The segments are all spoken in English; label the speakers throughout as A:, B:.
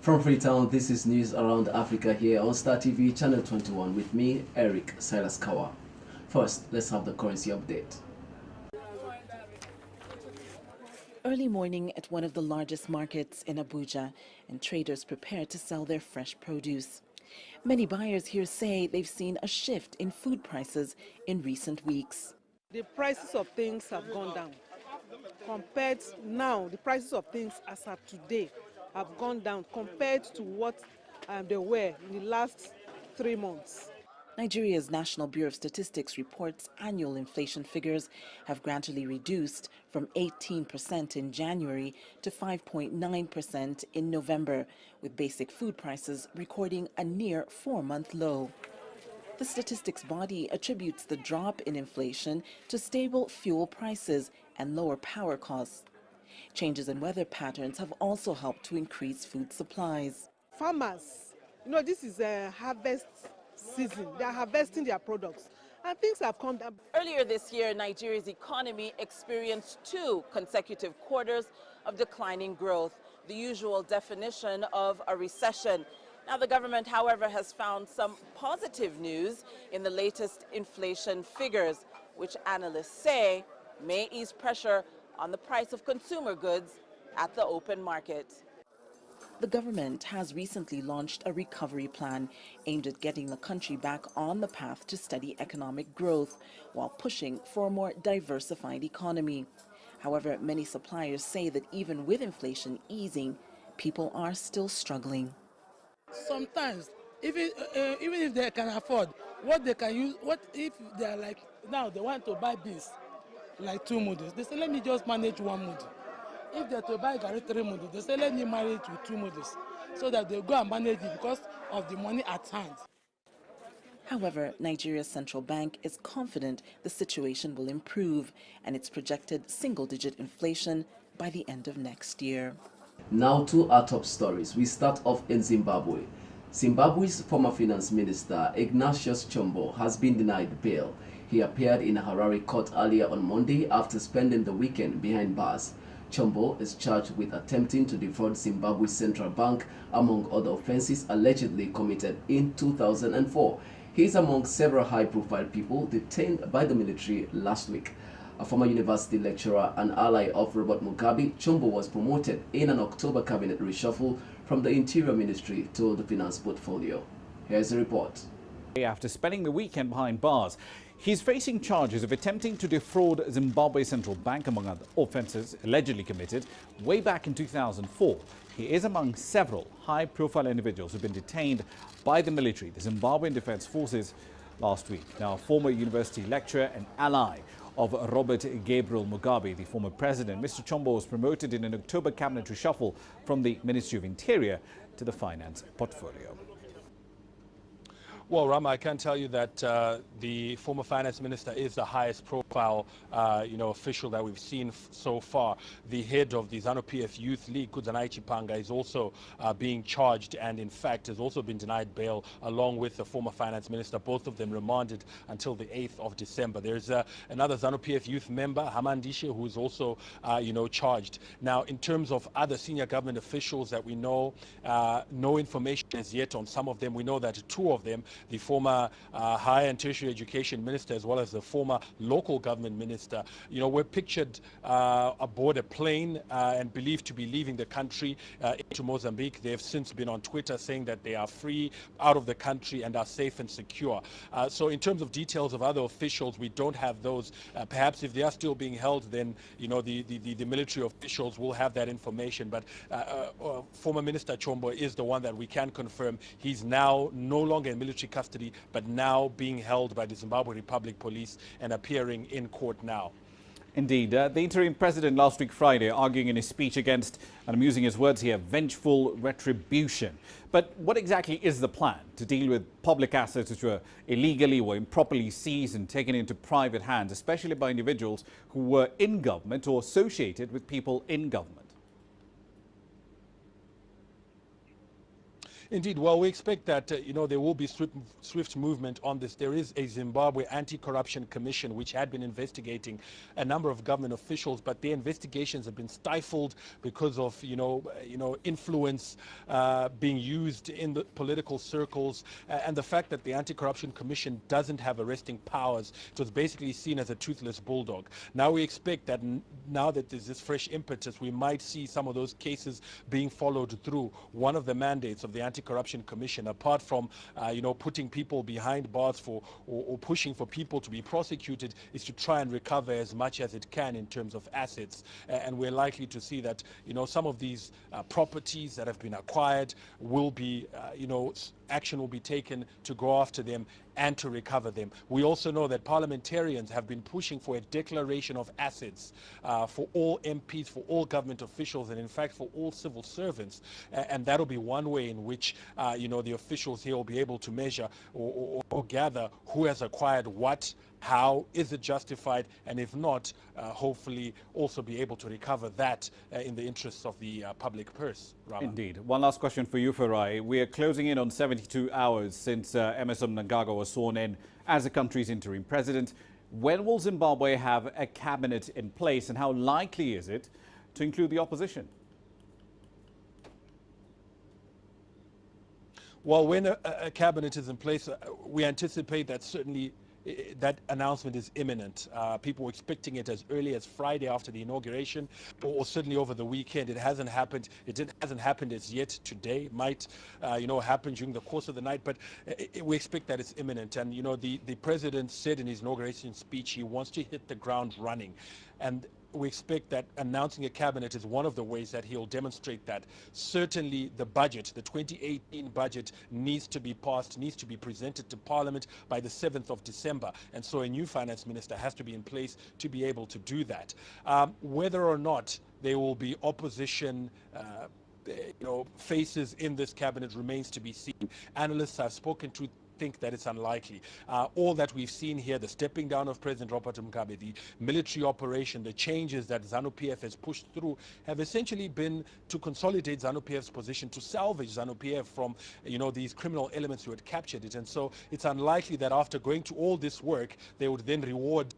A: From Freetown, this is news around Africa here on Star TV Channel 21 with me, Eric Silas Kawa. First, let's have the currency update.
B: Early morning at one of the largest markets in Abuja, and traders prepare to sell their fresh produce. Many buyers here say they've seen a shift in food prices in recent weeks.
C: The prices of things have gone down. Compared now, the prices of things as of today have gone down compared to what they were in the last 3 months.
B: Nigeria's National Bureau of Statistics reports annual inflation figures have gradually reduced from 18% in January to 5.9% in November, with basic food prices recording a near 4-month low. The statistics body attributes the drop in inflation to stable fuel prices and lower power costs. Changes in weather patterns have also helped to increase food supplies.
C: Farmers, this is a harvest season. They are harvesting their products and things have come down.
B: Earlier this year, Nigeria's economy experienced 2 consecutive quarters of declining growth, the usual definition of a recession. Now, the government, however, has found some positive news in the latest inflation figures, which analysts say may ease pressure on the price of consumer goods at the open market. The government has recently launched a recovery plan aimed at getting the country back on the path to steady economic growth while pushing for a more diversified economy. However, many suppliers say that even with inflation easing, people are still struggling.
D: Sometimes, even if they can afford, what they can use, what if they are like, now they want to buy beans, like 2 mudu, they say, let me just manage 1 mudu. If they're to buy garri 3 mudu, they say, let me manage it with 2 mudus, so that they go and manage it because of the money at hand.
B: However, Nigeria's central bank is confident the situation will improve and its projected single-digit inflation by the end of next year.
A: Now to our top stories. We start off in Zimbabwe. Zimbabwe's former finance minister, Ignatius Chombo, has been denied bail. He appeared in a Harare court earlier on Monday after spending the weekend behind bars. Chombo is charged with attempting to defraud Zimbabwe's central bank, among other offenses allegedly committed in 2004. He is among several high-profile people detained by the military last week. A former university lecturer and ally of Robert Mugabe, Chombo was promoted in an October cabinet reshuffle from the Interior Ministry to the finance portfolio. Here's a report.
E: After spending the weekend behind bars, he's facing charges of attempting to defraud Zimbabwe Central Bank, among other offences allegedly committed way back in 2004. He is among several high-profile individuals who've been detained by the military, the Zimbabwean Defence Forces, last week. Now, a former university lecturer and ally of Robert Gabriel Mugabe, the former president, Mr. Chombo was promoted in an October cabinet reshuffle from the Ministry of Interior to the finance portfolio.
F: Well, Rama, I can tell you that the former finance minister is the highest profile, official that we've seen so far. The head of the ZANU-PF Youth League, Kudzanai Chipanga, is also being charged and, in fact, has also been denied bail along with the former finance minister. Both of them remanded until the 8th of December. There's another ZANU-PF Youth member, Hamandishe, who is also, charged. Now, in terms of other senior government officials that we know, no information as yet on some of them. We know that 2 of them, the former higher and tertiary education minister as well as the former local government minister, were pictured aboard a plane and believed to be leaving the country into Mozambique. They have since been on Twitter saying that they are free out of the country and are safe and secure. So in terms of details of other officials, we don't have those. Perhaps if they are still being held, then the military officials will have that information. But former Minister Chombo is the one that we can confirm. He's now no longer in military custody, but now being held by the Zimbabwe Republic Police and appearing in court now.
E: Indeed, the interim president last week Friday arguing in his speech against, and I'm using his words here, vengeful retribution. But what exactly is the plan to deal with public assets which were illegally or improperly seized and taken into private hands, especially by individuals who were in government or associated with people in government?
F: Indeed. Well, we expect that, there will be swift movement on this. There is a Zimbabwe Anti-Corruption Commission which had been investigating a number of government officials, but their investigations have been stifled because of, influence being used in the political circles, and the fact that the Anti-Corruption Commission doesn't have arresting powers. It was basically seen as a toothless bulldog. Now we expect that now that there's this fresh impetus, we might see some of those cases being followed through. One of the mandates of the Anti-Corruption Commission, apart from putting people behind bars or pushing for people to be prosecuted, is to try and recover as much as it can in terms of assets. And we're likely to see that some of these properties that have been acquired will be action will be taken to go after them and to recover them. We also know that parliamentarians have been pushing for a declaration of assets for all MPs, for all government officials, and in fact for all civil servants. And that'll be one way in which the officials here will be able to measure or gather who has acquired what, how, is it justified, and if not, hopefully also be able to recover that in the interests of the public purse. Rama.
E: Indeed. One last question for you, Farai. We are closing in on 72 hours since Emmerson Mnangagwa was sworn in as the country's interim president. When will Zimbabwe have a cabinet in place, and how likely is it to include the opposition?
F: Well, when a cabinet is in place, we anticipate that certainly that announcement is imminent. People were expecting it as early as Friday after the inauguration, or certainly over the weekend. It hasn't happened. Hasn't happened as yet today. It might, happen during the course of the night, but we expect that it's imminent. And, the president said in his inauguration speech he wants to hit the ground running. And we expect that announcing a cabinet is one of the ways that he'll demonstrate that. Certainly the budget, the 2018 budget, needs to be passed, needs to be presented to Parliament by the 7th of December. And so a new finance minister has to be in place to be able to do that. Whether or not there will be opposition faces in this cabinet remains to be seen. Analysts I've spoken to think that it's unlikely. All that we've seen here, the stepping down of President Robert Mugabe, the military operation, the changes that ZANU-PF has pushed through have essentially been to consolidate ZANU-PF's position, to salvage ZANU-PF from these criminal elements who had captured it. And so it's unlikely that after going to all this work, they would then reward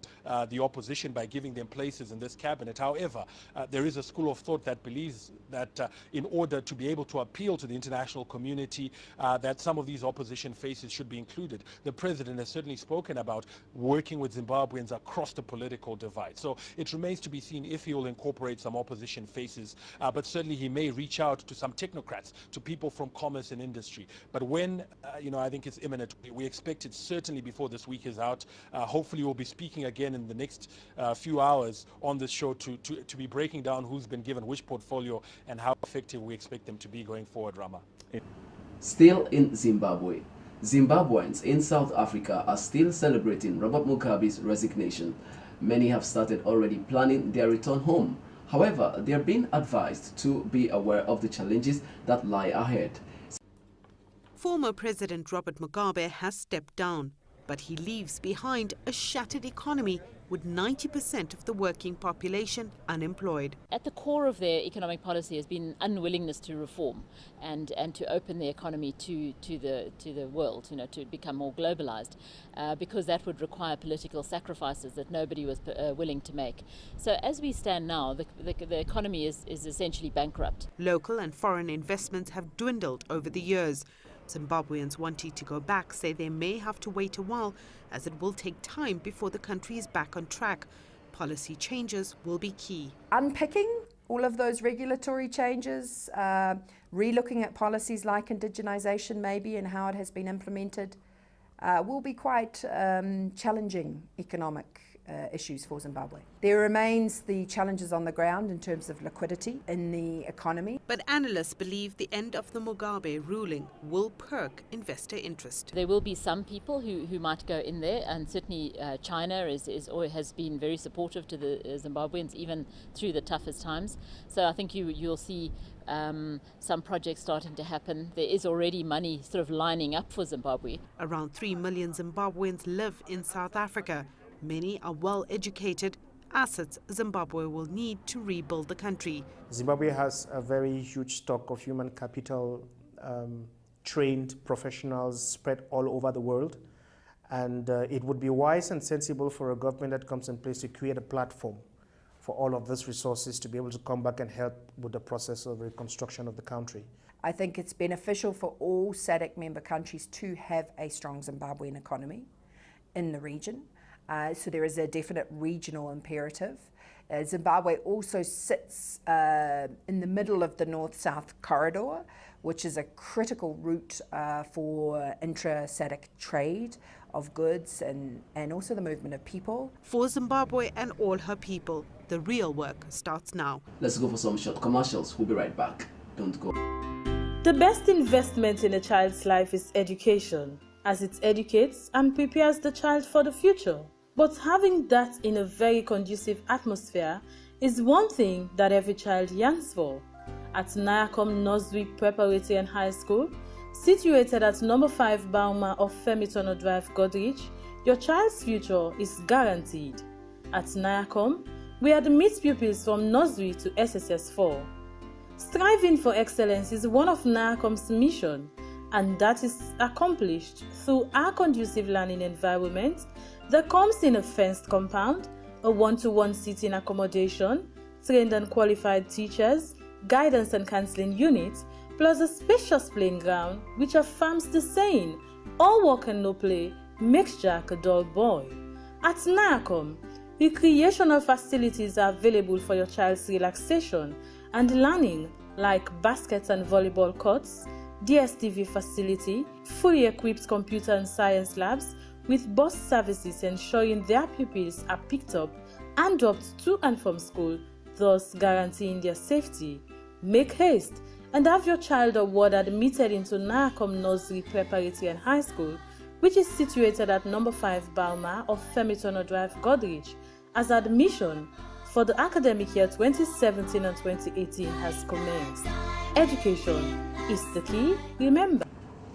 F: the opposition by giving them places in this cabinet. However, there is a school of thought that believes that in order to be able to appeal to the international community, that some of these opposition faces should be included. The president has certainly spoken about working with Zimbabweans across the political divide. So it remains to be seen if he will incorporate some opposition faces, but certainly he may reach out to some technocrats, to people from commerce and industry. But when, I think it's imminent, we expect it certainly before this week is out. Hopefully we'll be speaking again in the next few hours on this show to be breaking down who's been given which portfolio and how effective we expect them to be going forward, Rama.
A: Still in Zimbabwe, Zimbabweans in South Africa are still celebrating Robert Mugabe's resignation. Many have started already planning their return home. However, they are being advised to be aware of the challenges that lie ahead.
G: Former President Robert Mugabe has stepped down, but he leaves behind a shattered economy with 90% of the working population unemployed.
H: At the core of their economic policy has been unwillingness to reform and to open the economy to the world, to become more globalized, because that would require political sacrifices that nobody was willing to make. So as we stand now, the economy is essentially bankrupt.
G: Local and foreign investments have dwindled over the years. Zimbabweans wanting to go back say they may have to wait a while, as it will take time before the country is back on track. Policy changes will be key.
I: Unpicking all of those regulatory changes, re-looking at policies like indigenization maybe and how it has been implemented, will be quite challenging economic issues for Zimbabwe. There remains the challenges on the ground in terms of liquidity in the economy.
G: But analysts believe the end of the Mugabe ruling will perk investor interest.
H: There will be some people who might go in there, and certainly China has been very supportive to the Zimbabweans even through the toughest times. So I think you'll see some projects starting to happen. There is already money sort of lining up for Zimbabwe.
G: Around 3 million Zimbabweans live in South Africa. Many are well educated, assets Zimbabwe will need to rebuild the country.
J: Zimbabwe has a very huge stock of human capital trained professionals spread all over the world. And it would be wise and sensible for a government that comes in place to create a platform for all of these resources to be able to come back and help with the process of reconstruction of the country.
I: I think it's beneficial for all SADC member countries to have a strong Zimbabwean economy in the region. So there is a definite regional imperative. Zimbabwe also sits in the middle of the North-South corridor, which is a critical route for intra-SADC trade of goods and also the movement of people.
G: For Zimbabwe and all her people, the real work starts now.
A: Let's go for some short commercials. We'll be right back. Don't go.
K: The best investment in a child's life is education, as it educates and prepares the child for the future. But having that in a very conducive atmosphere is one thing that every child yearns for. At Nyakom Nursery Preparatory and High School, situated at number 5 Bauma of Femitono Drive, Godrich, your child's future is guaranteed. At Nyakom, we admit pupils from nursery to SSS4. Striving for excellence is one of Nyakom's mission, and that is accomplished through our conducive learning environment that comes in a fenced compound, a one-to-one seating accommodation, trained and qualified teachers, guidance and counseling units, plus a spacious playing ground which affirms the saying, all work and no play makes Jack a dull boy. At Nyakom, recreational facilities are available for your child's relaxation and learning, like baskets and volleyball courts, DSTV facility, fully equipped computer and science labs, with bus services ensuring their pupils are picked up and dropped to and from school, thus guaranteeing their safety. Make haste and have your child or ward admitted into Nyakom Nursery Preparatory and High School, which is situated at number 5 Bauma of Femitono Drive, Godrich, as admission for the academic year 2017 and 2018 has commenced. Education is the key, remember.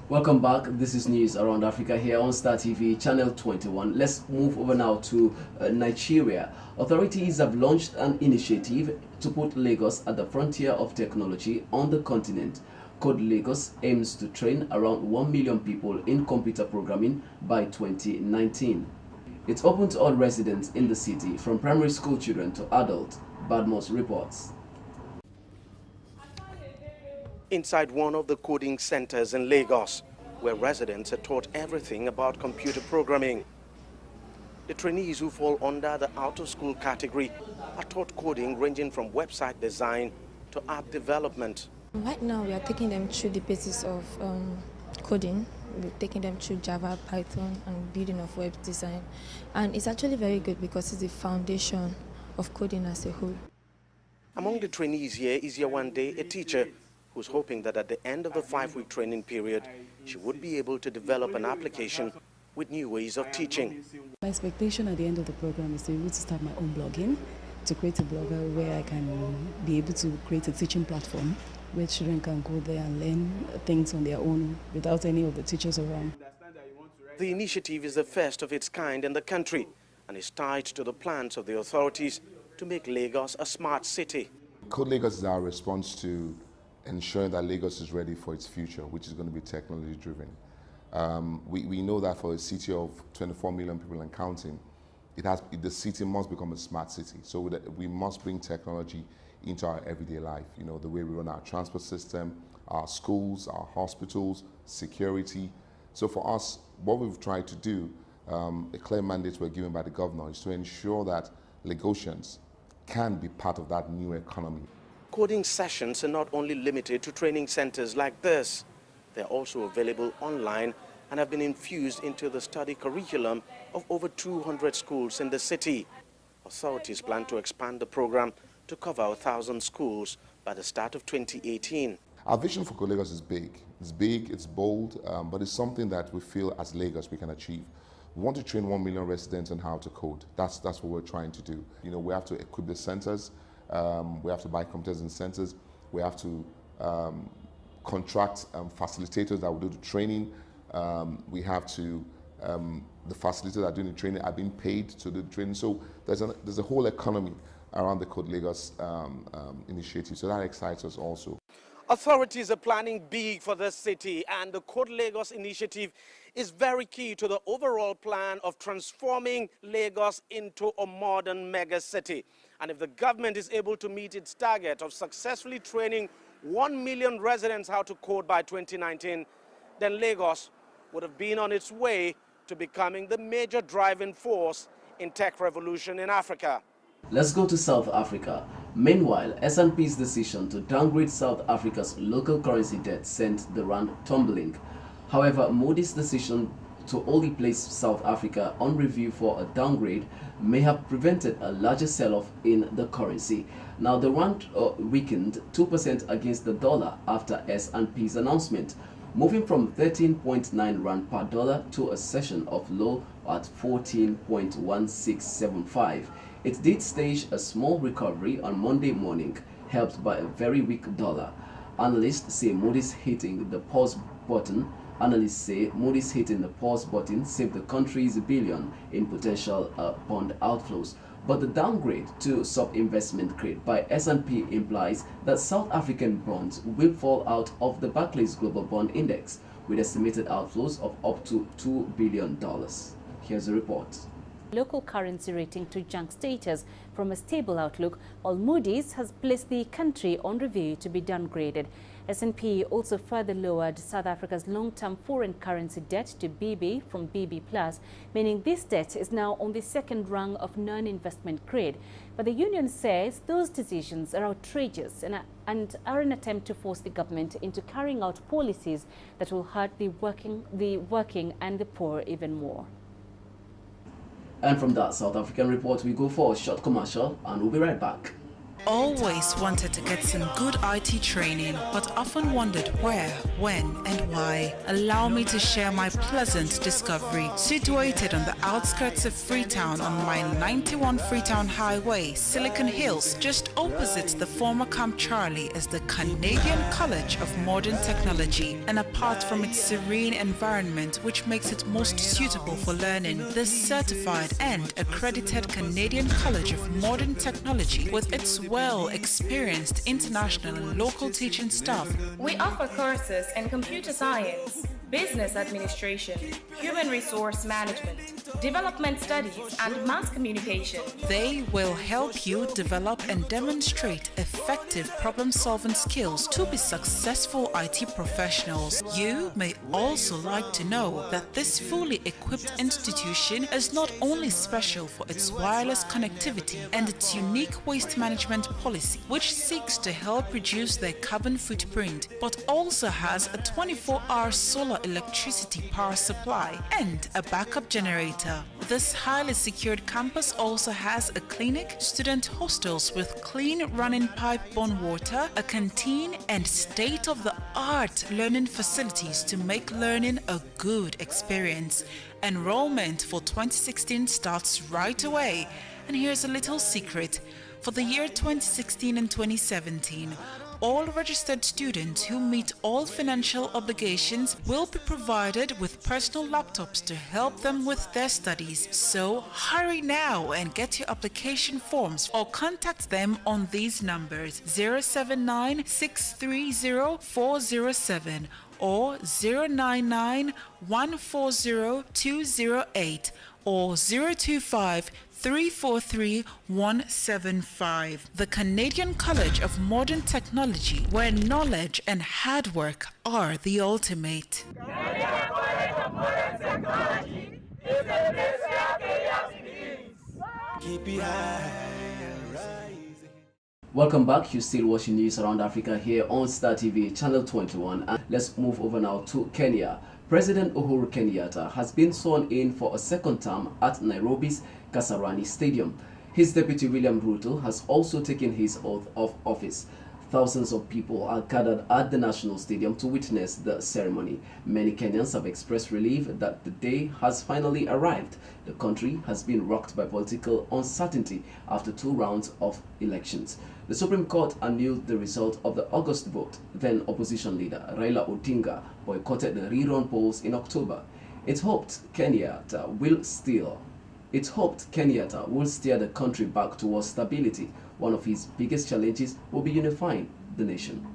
A: Welcome back. This is News Around Africa here on Star TV, Channel 21. Let's move over now to Nigeria. Authorities have launched an initiative to put Lagos at the frontier of technology on the continent. Code Lagos aims to train around 1 million people in computer programming by 2019. It's open to all residents in the city, from primary school children to adults. Badmos reports.
J: Inside one of the coding centers in Lagos, where residents are taught everything about computer programming. The trainees who fall under the out-of-school category are taught coding ranging from website design to app development.
L: Right now, we are taking them through the basis of coding. We're taking them through Java, Python, and building of web design. And it's actually very good because it's the foundation of coding as a whole.
J: Among the trainees here is Yawande, a teacher who's hoping that at the end of the 5-week training period, she would be able to develop an application with new ways of teaching.
M: My expectation at the end of the program is to be able to start my own blogging, to create a blogger where I can be able to create a teaching platform where children can go there and learn things on their own without any of the teachers around.
J: The initiative is the first of its kind in the country and is tied to the plans of the authorities to make Lagos a smart city.
N: Code Lagos is our response to ensuring that Lagos is ready for its future, which is going to be technology driven. We know that for a city of 24 million people and counting, the city must become a smart city. So we must bring technology into our everyday life. You know, the way we run our transport system, our schools, our hospitals, security. So for us, what we've tried to do, a clear mandate we're given by the governor, is to ensure that Lagosians can be part of that new economy.
J: Coding sessions are not only limited to training centers like this. They're also available online and have been infused into the study curriculum of over 200 schools in the city. Authorities plan to expand the program to cover 1,000 schools by the start of 2018.
N: Our vision for Code Lagos is big. It's big, it's bold, but it's something that we feel as Lagos we can achieve. We want to train 1 million residents on how to code. That's what we're trying to do. You know, we have to equip the centers. We have to buy computers in centers. We have to contract facilitators that will do the training. We have to, the facilitators that are doing the training are being paid to do the training. So there's a whole economy around the Code Lagos initiative. So that excites us also.
J: Authorities are planning big for this city, and the Code Lagos initiative is very key to the overall plan of transforming Lagos into a modern mega city. And if the government is able to meet its target of successfully training 1 million residents how to code by 2019, then Lagos would have been on its way to becoming the major driving force in tech revolution in Africa.
A: Let's go to South Africa. Meanwhile, S&P's decision to downgrade South Africa's local currency debt sent the rand tumbling. However, Moody's decision to only place South Africa on review for a downgrade may have prevented a larger sell-off in the currency. Now, the rand weakened 2% against the dollar after S&P's announcement, moving from 13.9 rand per dollar to a session of low at 14.1675. It did stage a small recovery on Monday morning, helped by a very weak dollar. Analysts say Moody's hitting the pause button saved the country's billion in potential bond outflows. But the downgrade to sub-investment grade by S&P implies that South African bonds will fall out of the Barclays Global Bond Index, with estimated outflows of up to $2 billion. Here's a report.
O: Local currency rating to junk status from a stable outlook, while Moody's has placed the country on review to be downgraded. S&P also further lowered South Africa's long-term foreign currency debt to BB from BB+, meaning this debt is now on the second rung of non-investment grade. But the union says those decisions are outrageous and are an attempt to force the government into carrying out policies that will hurt the working and the poor even more.
A: And from that South African report, we go for a short commercial and we'll be right back.
P: Always wanted to get some good IT training, but often wondered where, when, and why. Allow me to share my pleasant discovery. Situated on the outskirts of Freetown on mile 91 Freetown Highway, Silicon Hills, just opposite the former Camp Charlie, is the Canadian College of Modern Technology. And apart from its serene environment, which makes it most suitable for learning, this certified and accredited Canadian College of Modern Technology, with its well-experienced international and local teaching staff.
Q: We offer courses in computer science, business administration, human resource management, development studies, and mass communication.
P: They will help you develop and demonstrate effective problem-solving skills to be successful IT professionals. You may also like to know that this fully equipped institution is not only special for its wireless connectivity and its unique waste management policy, which seeks to help reduce their carbon footprint, but also has a 24-hour solar electricity power supply and a backup generator. This highly secured campus also has a clinic, student hostels with clean running pipe-borne water, a canteen, and state-of-the-art learning facilities to make learning a good experience. Enrollment for 2016 starts right away. And here's a little secret. For the year 2016 and 2017, all registered students who meet all financial obligations will be provided with personal laptops to help them with their studies. So hurry now and get your application forms or contact them on these numbers: 079-630-407 or 099-140-208 or 025-343-175. The Canadian College of Modern Technology, where knowledge and hard work are the ultimate.
R: Canadian College of Modern Technology is the place where chaos begins. Keep it high.
A: Welcome back. You're still watching News Around Africa here on Star TV channel 21. And let's move over now to Kenya. President Uhuru Kenyatta has been sworn in for a second term at Nairobi's Kasarani Stadium. His deputy William Ruto has also taken his oath of office. Thousands of people are gathered at the National Stadium to witness the ceremony. Many Kenyans have expressed relief that the day has finally arrived. The country has been rocked by political uncertainty after 2 rounds of elections. The Supreme Court annulled the result of the August vote. Then opposition leader Raila Odinga boycotted the rerun polls in October. It's hoped Kenyatta will steer the country back towards stability. One of his biggest challenges will be unifying the nation.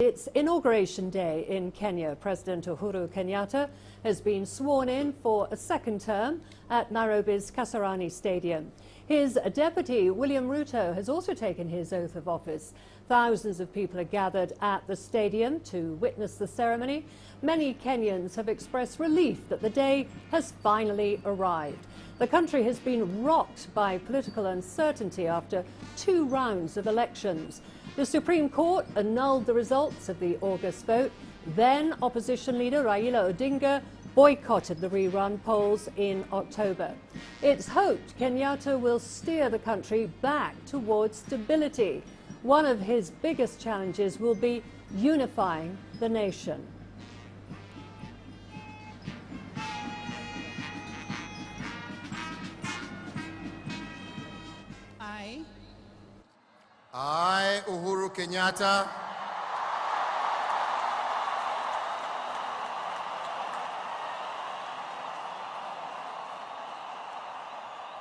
S: It's Inauguration Day in Kenya. President Uhuru Kenyatta has been sworn in for a second term at Nairobi's Kasarani Stadium. His deputy, William Ruto, has also taken his oath of office. Thousands of people are gathered at the stadium to witness the ceremony. Many Kenyans have expressed relief that the day has finally arrived. The country has been rocked by political uncertainty after 2 rounds of elections. The Supreme Court annulled the results of the August vote. Then opposition leader Raila Odinga boycotted the rerun polls in October. It's hoped Kenyatta will steer the country back towards stability. One of his biggest challenges will be unifying the nation.
T: I, Uhuru Kenyatta,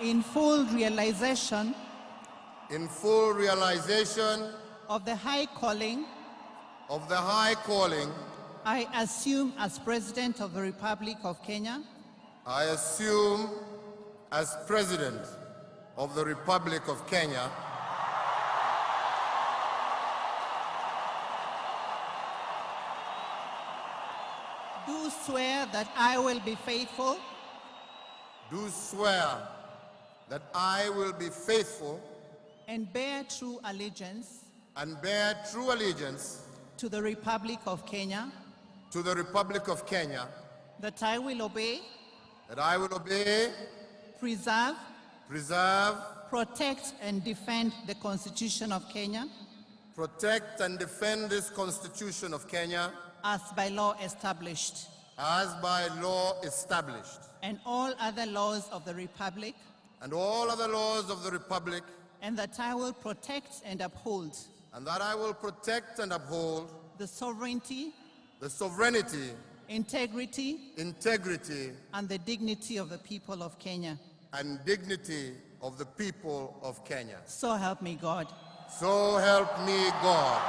U: in full realization
T: of
U: the high calling I assume as President of the Republic of Kenya,
T: I assume as President of the Republic of Kenya,
U: do swear that I will be faithful and bear true allegiance to the Republic of Kenya, that I will obey, preserve, protect and defend the Constitution of Kenya,
T: protect and defend this Constitution of Kenya
U: as by law established, and all other laws of the Republic, and that I will protect and uphold the sovereignty, integrity, and the dignity of the people of Kenya. So help me God.
T: So help me God.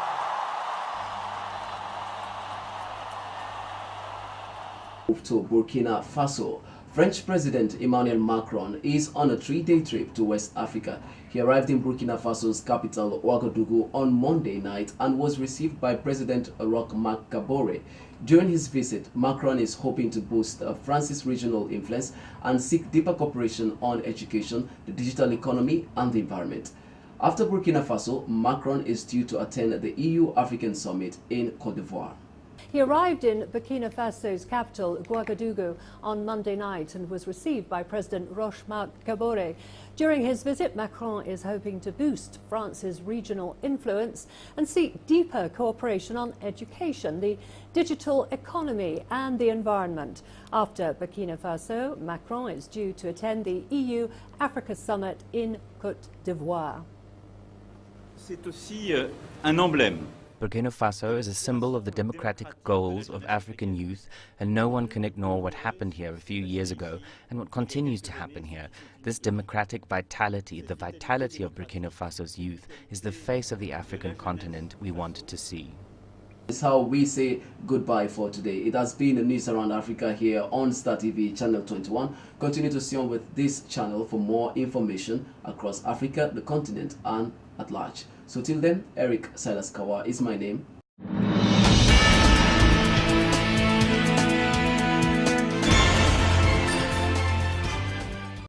A: Move to Burkina Faso. French President Emmanuel Macron is on a 3-day trip to West Africa. He arrived in Burkina Faso's capital, Ouagadougou, on Monday night and was received by President Roch Marc Kabore. During his visit, Macron is hoping to boost France's regional influence and seek deeper cooperation on education, the digital economy, and the environment. After Burkina Faso, Macron is due to attend the EU-African Summit in Côte d'Ivoire.
S: He arrived in Burkina Faso's capital, Ouagadougou, on Monday night and was received by President Roch Marc Kabore. During his visit, Macron is hoping to boost France's regional influence and seek deeper cooperation on education, the digital economy and the environment. After Burkina Faso, Macron is due to attend the EU-Africa Summit in Côte d'Ivoire.
V: C'est aussi un emblème.
W: Burkina Faso is a symbol of the democratic goals of African youth, and no one can ignore what happened here a few years ago and what continues to happen here. This democratic vitality, the vitality of Burkina Faso's youth, is the face of the African continent we want to see.
A: This is how we say goodbye for today. It has been the News Around Africa here on Star TV Channel 21. Continue to stay on with this channel for more information across Africa, the continent, and at large. So till then, Eric Silas Kawa is my name.